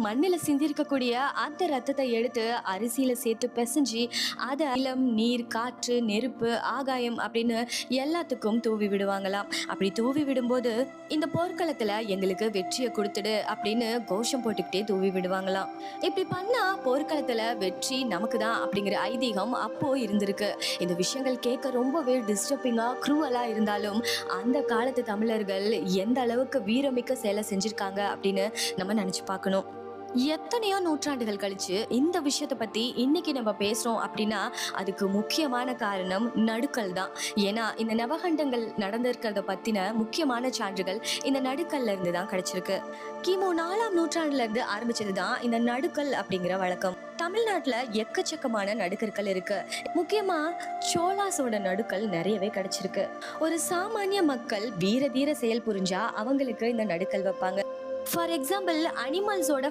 மண்ணில சிந்திருக்கக்கூடிய அந்த ரத்தத்தை எடுத்து அரிசியில சேர்த்து பிசைஞ்சு அதை நிலம், நீர், காற்று, நெருப்பு, ஆகாயம் அப்படின்னு எல்லாத்துக்கும் தூவி விடுவாங்களாம். அப்படி தூவி விடும்போது இந்த போர்க்களத்துல எங்களுக்கு வெற்றியை கொடுத்துடு அப்படின்னு கோஷம் போட்டுக்கிட்டே தூவி விடுவாங்களாம். இப்படி பண்ணா போர்க்களத்துல வெற்றி நமக்கு தான் அப்படிங்கிற ஐதீகம் அப்போ இருந்திருக்கு. இந்த விஷயங்கள் கேட்க ரொம்பவே டிஸ்டர்பிங்கா, குரூவலா இருந்தாலும் அந்த காலத்து தமிழர்கள் எந்த அளவுக்கு வீரமிக்க செயலை செஞ்சிருக்காங்க அப்படின்னு நம்ம நினைச்சு பார்க்கணும். எத்தனையோ நூற்றாண்டுகள் கழிச்சு இந்த விஷயத்தை பத்தி இன்னைக்கு நம்ம பேசுறோம் அப்படின்னா அதுக்கு முக்கியமான காரணம் நடுக்கல் தான். ஏன்னா இந்த நவகண்டங்கள் நடந்திருக்கிறத பத்தின முக்கியமான சான்றுகள் இந்த நடுக்கல்ல இருந்து தான் கிடைச்சிருக்கு. கிமு 4ஆம் நூற்றாண்டுல இருந்து ஆரம்பிச்சதுதான் இந்த நடுக்கல் அப்படிங்கிற வழக்கம். தமிழ்நாட்டுல எக்கச்சக்கமான நடுக்கற்கள் இருக்கு. முக்கியமா சோலாஸோட நடுக்கல் நிறையவே கிடைச்சிருக்கு. ஒரு சாமானிய மக்கள் வீர தீர செயல் புரிஞ்சா அவங்களுக்கு இந்த நடுக்கல் வைப்பாங்க. For example, அனிமல்ஸோட